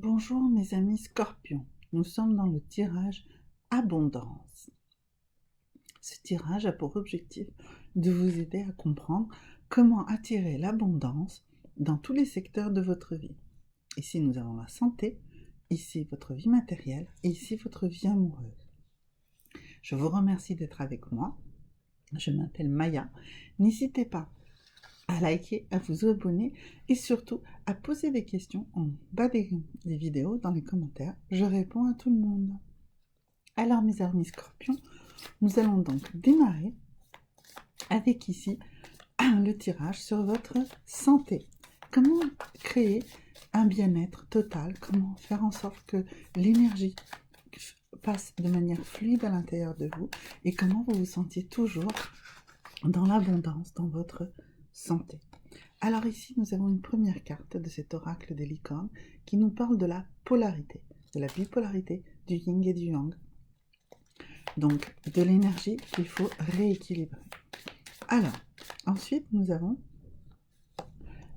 Bonjour mes amis scorpions, nous sommes dans le tirage abondance. Ce tirage a pour objectif de vous aider à comprendre comment attirer l'abondance dans tous les secteurs de votre vie. Ici nous avons la santé, ici votre vie matérielle et ici votre vie amoureuse. Je vous remercie d'être avec moi, je m'appelle Maya, n'hésitez pas à liker, à vous abonner et surtout à poser des questions en bas des vidéos, dans les commentaires. Je réponds à tout le monde. Alors mes amis scorpions, nous allons donc démarrer avec ici le tirage sur votre santé. Comment créer un bien-être total? Comment faire en sorte que l'énergie passe de manière fluide à l'intérieur de vous? Et comment vous vous sentiez toujours dans l'abondance, dans votre santé? Alors ici, nous avons une première carte de cet oracle des licornes qui nous parle de la polarité, de la bipolarité, du yin et du yang. Donc, de l'énergie qu'il faut rééquilibrer. Alors, ensuite, nous avons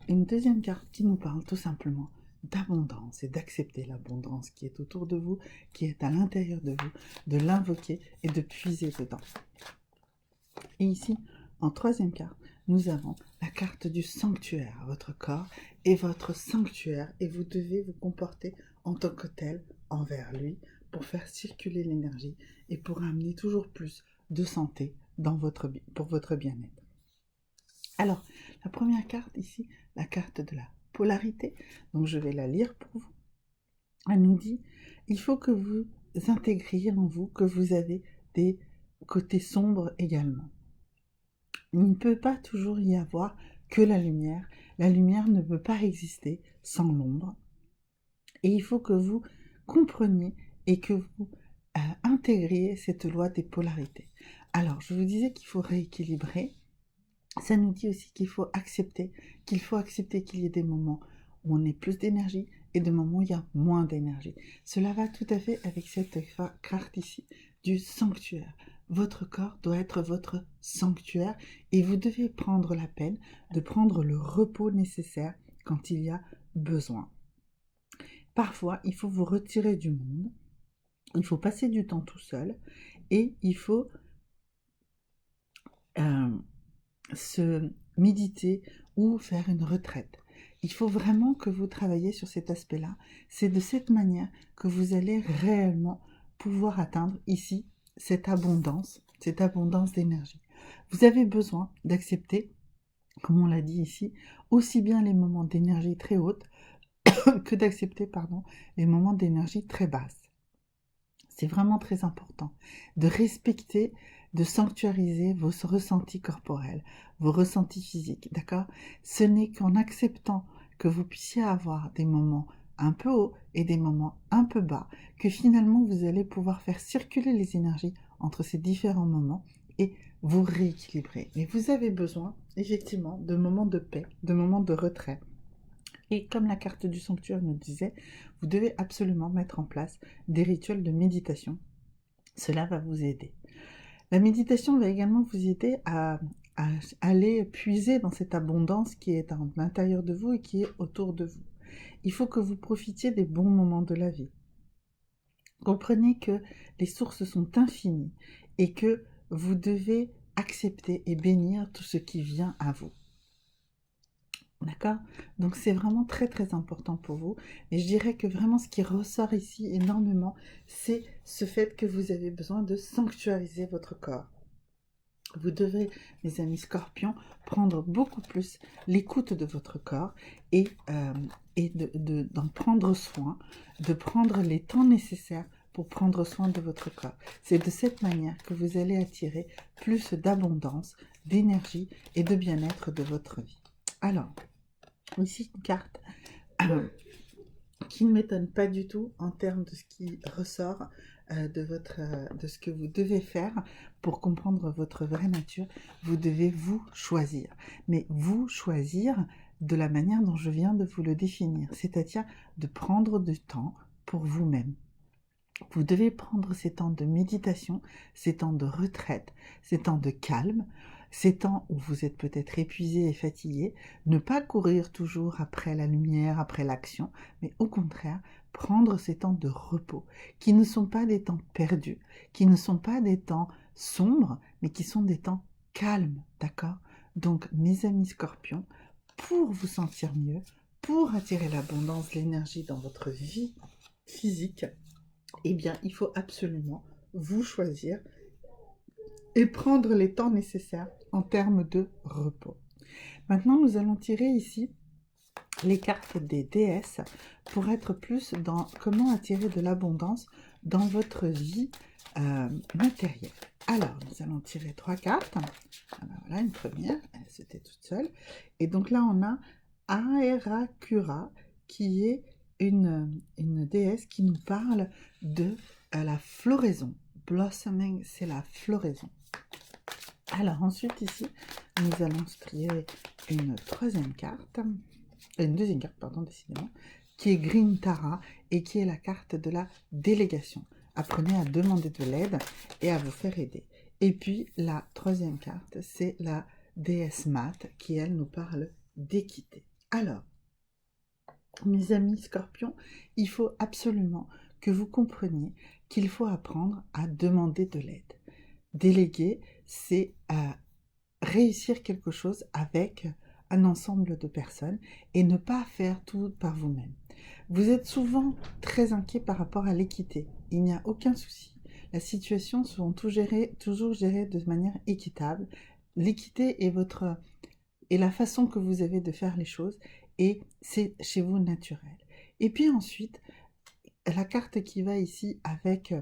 une deuxième carte qui nous parle tout simplement d'abondance et d'accepter l'abondance qui est autour de vous, qui est à l'intérieur de vous, de l'invoquer et de puiser dedans. Et ici, en troisième carte, nous avons la carte du sanctuaire. Votre corps est votre sanctuaire et vous devez vous comporter en tant que tel envers lui pour faire circuler l'énergie et pour amener toujours plus de santé pour votre bien-être. Alors, la première carte ici, la carte de la polarité, donc je vais la lire pour vous. Elle nous dit, il faut que vous intégriez en vous que vous avez des côtés sombres également. Il ne peut pas toujours y avoir que la lumière. La lumière ne peut pas exister sans l'ombre. Et il faut que vous compreniez et que vous intégriez cette loi des polarités. Alors, je vous disais qu'il faut rééquilibrer. Ça nous dit aussi qu'il faut accepter qu'il y ait des moments où on ait plus d'énergie et des moments où il y a moins d'énergie. Cela va tout à fait avec cette carte ici du sanctuaire. Votre corps doit être votre sanctuaire et vous devez prendre la peine de prendre le repos nécessaire quand il y a besoin. Parfois, il faut vous retirer du monde, il faut passer du temps tout seul et il faut se méditer ou faire une retraite. Il faut vraiment que vous travaillez sur cet aspect-là. C'est de cette manière que vous allez réellement pouvoir atteindre ici cette abondance d'énergie. Vous avez besoin d'accepter, comme on l'a dit ici, aussi bien les moments d'énergie très haute que d'accepter, les moments d'énergie très basse. C'est vraiment très important de respecter, de sanctuariser vos ressentis corporels, vos ressentis physiques, d'accord? Ce n'est qu'en acceptant que vous puissiez avoir des moments un peu hauts et des moments un peu bas que finalement vous allez pouvoir faire circuler les énergies entre ces différents moments et vous rééquilibrer. Mais vous avez besoin effectivement de moments de paix, de moments de retrait. Et comme la carte du sanctuaire nous disait, vous devez absolument mettre en place des rituels de méditation. Cela va vous aider. La méditation va également vous aider à aller puiser dans cette abondance qui est à l'intérieur de vous et qui est autour de vous. Il faut que vous profitiez des bons moments de la vie. Comprenez que les sources sont infinies et que vous devez accepter et bénir tout ce qui vient à vous. D'accord? Donc c'est vraiment très très important pour vous. Et je dirais que vraiment ce qui ressort ici énormément, c'est ce fait que vous avez besoin de sanctuariser votre corps. Vous devez, mes amis scorpions, prendre beaucoup plus l'écoute de votre corps et d'en prendre soin, de prendre les temps nécessaires pour prendre soin de votre corps. C'est de cette manière que vous allez attirer plus d'abondance, d'énergie et de bien-être de votre vie. Alors, ici une carte qui ne m'étonne pas du tout en termes de ce qui ressort de ce que vous devez faire pour comprendre votre vraie nature. Vous devez vous choisir, mais vous choisir de la manière dont je viens de vous le définir, c'est-à-dire de prendre du temps pour vous-même. Vous devez prendre ces temps de méditation, ces temps de retraite, ces temps de calme, ces temps où vous êtes peut-être épuisé et fatigué, ne pas courir toujours après la lumière, après l'action, mais au contraire, prendre ces temps de repos, qui ne sont pas des temps perdus, qui ne sont pas des temps sombres, mais qui sont des temps calmes, d'accord? Donc, mes amis scorpions, pour vous sentir mieux, pour attirer l'abondance, l'énergie dans votre vie physique, eh bien, il faut absolument vous choisir et prendre les temps nécessaires en termes de repos. Maintenant, nous allons tirer ici les cartes des déesses pour être plus dans comment attirer de l'abondance dans votre vie matérielle. Alors, nous allons tirer 3 cartes. Alors, voilà, une première, c'était toute seule. Et donc là, on a Aerakura, qui est une déesse qui nous parle de la floraison. Blossoming, c'est la floraison. Alors ensuite ici, nous allons tirer une deuxième carte, pardon, décidément, qui est Green Tara et qui est la carte de la délégation. Apprenez à demander de l'aide et à vous faire aider. Et puis la troisième carte, c'est la déesse Mat qui, elle, nous parle d'équité. Alors, mes amis scorpions, il faut absolument que vous compreniez qu'il faut apprendre à demander de l'aide. Déléguer, c'est réussir quelque chose avec un ensemble de personnes et ne pas faire tout par vous-même. Vous êtes souvent très inquiet par rapport à l'équité. Il n'y a aucun souci. La situation sera toujours gérée de manière équitable. L'équité est la façon que vous avez de faire les choses et c'est chez vous naturel. Et puis ensuite, la carte qui va ici avec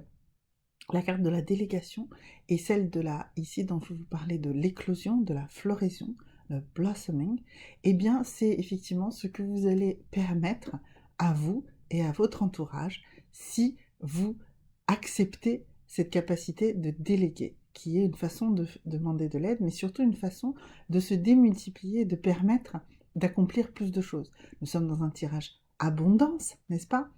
la carte de la délégation et celle de ici dont je vous parlais de l'éclosion, de la floraison, le blossoming, eh bien c'est effectivement ce que vous allez permettre à vous et à votre entourage si vous acceptez cette capacité de déléguer, qui est une façon de demander de l'aide, mais surtout une façon de se démultiplier et de permettre d'accomplir plus de choses. Nous sommes dans un tirage abondance, n'est-ce pas?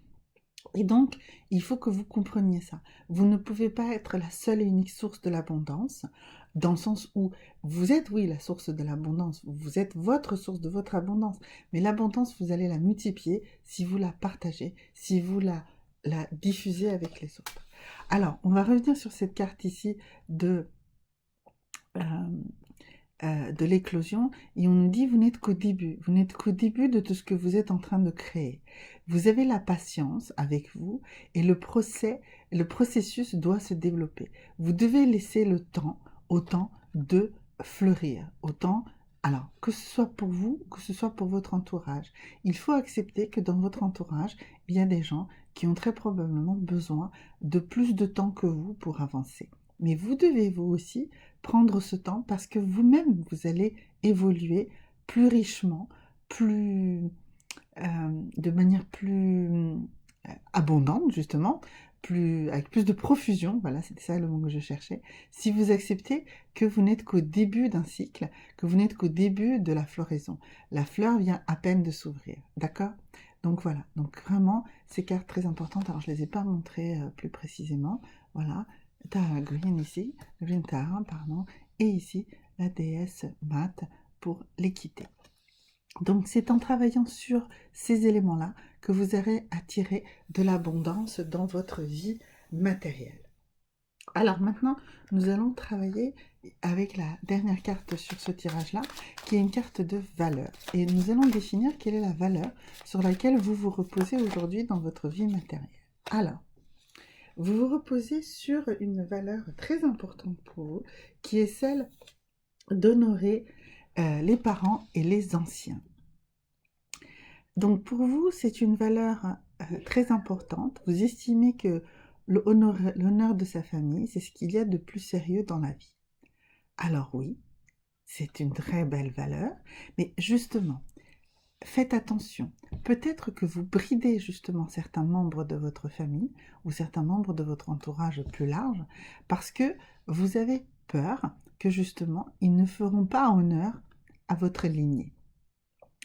Et donc, il faut que vous compreniez ça. Vous ne pouvez pas être la seule et unique source de l'abondance, dans le sens où vous êtes, oui, la source de l'abondance, vous êtes votre source de votre abondance, mais l'abondance, vous allez la multiplier si vous la partagez, si vous la diffusez avec les autres. Alors, on va revenir sur cette carte ici de l'éclosion et on nous dit vous n'êtes qu'au début, vous n'êtes qu'au début de tout ce que vous êtes en train de créer. Vous avez la patience avec vous et le processus doit se développer. Vous devez laisser le temps au temps de fleurir, alors que ce soit pour vous, que ce soit pour votre entourage. Il faut accepter que dans votre entourage, il y a des gens qui ont très probablement besoin de plus de temps que vous pour avancer. Mais vous devez vous aussi prendre ce temps parce que vous-même, vous allez évoluer plus richement, de manière plus abondante, justement, avec plus de profusion, voilà, c'était ça le mot que je cherchais, si vous acceptez que vous n'êtes qu'au début d'un cycle, que vous n'êtes qu'au début de la floraison. La fleur vient à peine de s'ouvrir, d'accord? Donc voilà, donc vraiment, ces cartes très importantes, alors je ne les ai pas montrées plus précisément, voilà, Tara Green ici, Green Tara, pardon, et ici, la déesse Mat pour l'équité. Donc c'est en travaillant sur ces éléments-là que vous aurez attiré de l'abondance dans votre vie matérielle. Alors maintenant, nous allons travailler avec la dernière carte sur ce tirage-là, qui est une carte de valeur. Et nous allons définir quelle est la valeur sur laquelle vous vous reposez aujourd'hui dans votre vie matérielle. Alors, vous vous reposez sur une valeur très importante pour vous, qui est celle d'honorer les parents et les anciens. Donc pour vous, c'est une valeur très importante. Vous estimez que l'honneur de sa famille, c'est ce qu'il y a de plus sérieux dans la vie. Alors oui, c'est une très belle valeur, mais justement, faites attention. Peut-être que vous bridez justement certains membres de votre famille ou certains membres de votre entourage plus large parce que vous avez peur que justement, ils ne feront pas honneur à votre lignée.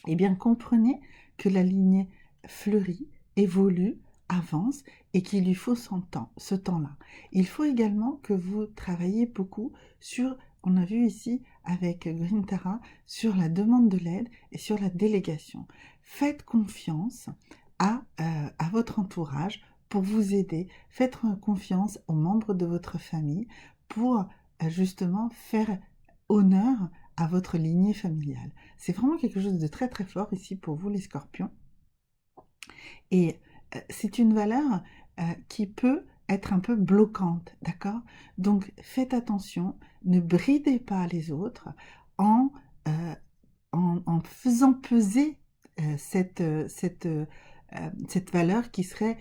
Eh bien, comprenez que la lignée fleurit, évolue, avance et qu'il lui faut ce temps-là. Il faut également que vous travailliez beaucoup sur on a vu ici avec Green Tara sur la demande de l'aide et sur la délégation. Faites confiance à votre entourage pour vous aider. Faites confiance aux membres de votre famille pour justement faire honneur à votre lignée familiale. C'est vraiment quelque chose de très très fort ici pour vous les scorpions. Et c'est une valeur qui peut être un peu bloquante, d'accord? Donc faites attention, ne bridez pas les autres en, en faisant peser cette valeur qui serait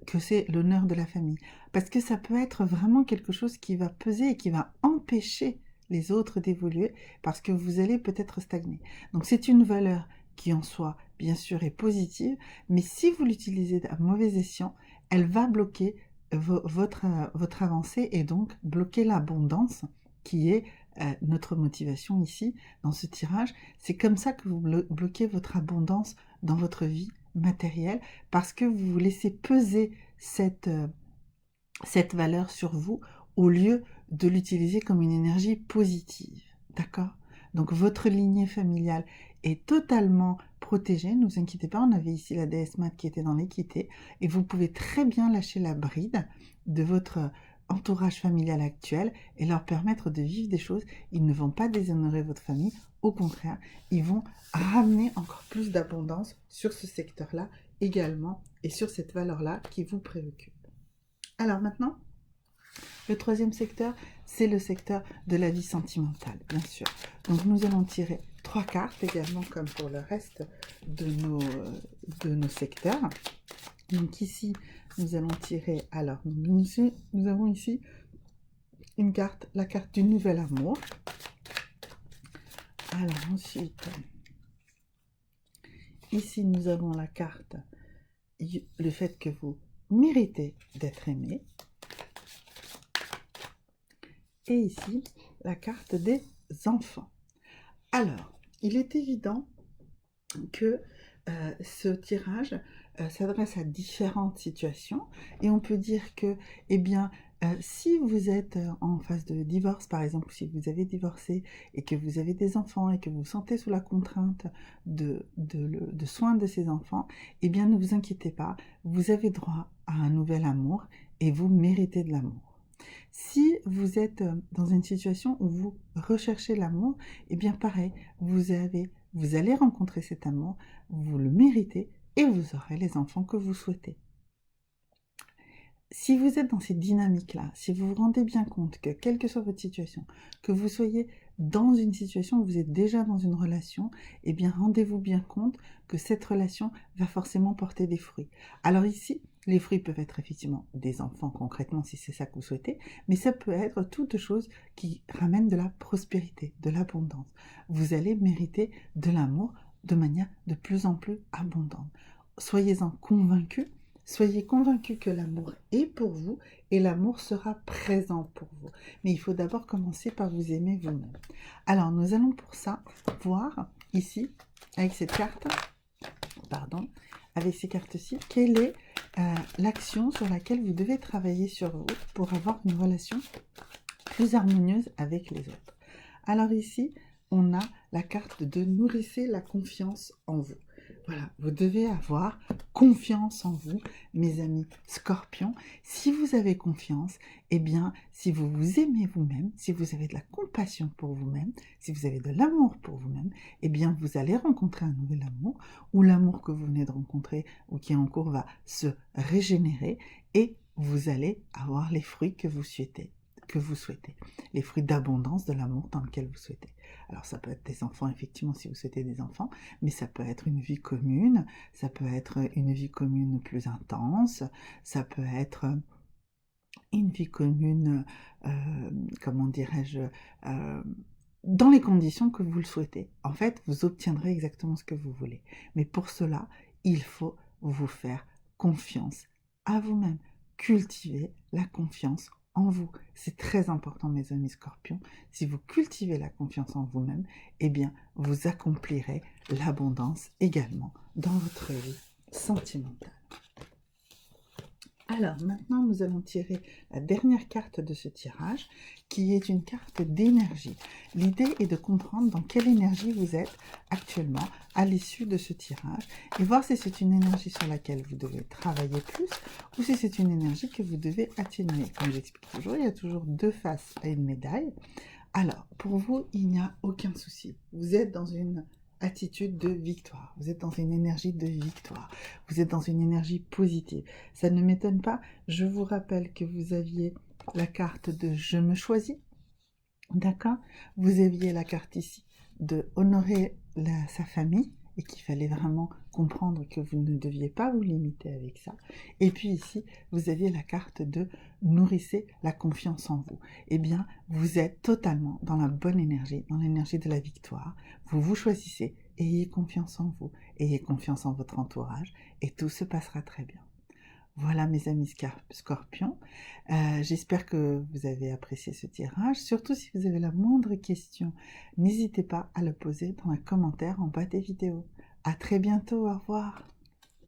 que c'est l'honneur de la famille. Parce que ça peut être vraiment quelque chose qui va peser et qui va empêcher les autres d'évoluer parce que vous allez peut-être stagner. Donc c'est une valeur qui en soi, bien sûr, est positive, mais si vous l'utilisez à mauvais escient, elle va bloquer votre avancée et donc bloquer l'abondance qui est notre motivation ici, dans ce tirage. C'est comme ça que vous bloquez votre abondance dans votre vie matérielle, parce que vous vous laissez peser cette valeur sur vous au lieu de l'utiliser comme une énergie positive. D'accord? Donc votre lignée familiale est totalement protégée, ne vous inquiétez pas, on avait ici la déesse Mat qui était dans l'équité, et vous pouvez très bien lâcher la bride de votre entourage familial actuel et leur permettre de vivre des choses. Ils ne vont pas déshonorer votre famille, au contraire, ils vont ramener encore plus d'abondance sur ce secteur-là également et sur cette valeur-là qui vous préoccupe. Alors maintenant, le troisième secteur, c'est le secteur de la vie sentimentale, bien sûr. Donc nous allons tirer 3 cartes également, comme pour le reste de nos secteurs. Donc ici, nous allons tirer, alors nous avons ici une carte, la carte du nouvel amour. Alors ensuite, ici nous avons la carte, le fait que vous méritez d'être aimé. Et ici, la carte des enfants. Alors, il est évident que ce tirage s'adresse à différentes situations et on peut dire que, eh bien, si vous êtes en phase de divorce, par exemple, si vous avez divorcé et que vous avez des enfants et que vous vous sentez sous la contrainte de soins de ces enfants, eh bien, ne vous inquiétez pas, vous avez droit à un nouvel amour et vous méritez de l'amour. Si vous êtes dans une situation où vous recherchez l'amour, eh bien pareil, vous allez rencontrer cet amour, vous le méritez et vous aurez les enfants que vous souhaitez. Si vous êtes dans cette dynamique-là, si vous vous rendez bien compte que, quelle que soit votre situation, que vous soyez dans une situation où vous êtes déjà dans une relation, eh bien rendez-vous bien compte que cette relation va forcément porter des fruits. Alors ici, les fruits peuvent être effectivement des enfants concrètement si c'est ça que vous souhaitez, mais ça peut être toute chose qui ramène de la prospérité, de l'abondance. Vous allez mériter de l'amour de manière de plus en plus abondante. Soyez-en convaincus. Soyez convaincus que l'amour est pour vous et l'amour sera présent pour vous. Mais il faut d'abord commencer par vous aimer vous-même. Alors, nous allons pour ça voir ici, avec cette carte, avec ces cartes-ci, quelle est l'action sur laquelle vous devez travailler sur vous pour avoir une relation plus harmonieuse avec les autres. Alors ici, on a la carte de nourrissez la confiance en vous. Voilà, vous devez avoir confiance en vous, mes amis scorpions. Si vous avez confiance, eh bien, si vous vous aimez vous-même, si vous avez de la compassion pour vous-même, si vous avez de l'amour pour vous-même, eh bien, vous allez rencontrer un nouvel amour, ou l'amour que vous venez de rencontrer, ou qui est en cours, va se régénérer, et vous allez avoir les fruits que vous souhaitez. Les fruits d'abondance de l'amour dans lequel vous souhaitez. Alors ça peut être des enfants, effectivement, si vous souhaitez des enfants, mais ça peut être une vie commune, ça peut être une vie commune plus intense, ça peut être une vie commune, comment dirais-je, dans les conditions que vous le souhaitez. En fait, vous obtiendrez exactement ce que vous voulez. Mais pour cela, il faut vous faire confiance à vous-même. Cultiver la confiance en vous. C'est très important, mes amis scorpions. Si vous cultivez la confiance en vous-même, eh bien, vous accomplirez l'abondance également dans votre vie sentimentale. Alors maintenant, nous allons tirer la dernière carte de ce tirage, qui est une carte d'énergie. L'idée est de comprendre dans quelle énergie vous êtes actuellement à l'issue de ce tirage et voir si c'est une énergie sur laquelle vous devez travailler plus ou si c'est une énergie que vous devez atténuer. Comme j'explique toujours, il y a toujours deux faces à une médaille. Alors, pour vous, il n'y a aucun souci. Vous êtes dans une attitude de victoire. Vous êtes dans une énergie de victoire. Vous êtes dans une énergie positive. Ça ne m'étonne pas. Je vous rappelle que vous aviez la carte de je me choisis. D'accord? Vous aviez la carte ici de honorer sa famille et qu'il fallait vraiment comprendre que vous ne deviez pas vous limiter avec ça. Et puis ici, vous aviez la carte de nourrissez la confiance en vous. Eh bien, vous êtes totalement dans la bonne énergie, dans l'énergie de la victoire. Vous vous choisissez, ayez confiance en vous, ayez confiance en votre entourage et tout se passera très bien. Voilà mes amis scorpions, j'espère que vous avez apprécié ce tirage. Surtout si vous avez la moindre question, n'hésitez pas à le poser dans un commentaire en bas des vidéos. À très bientôt, au revoir.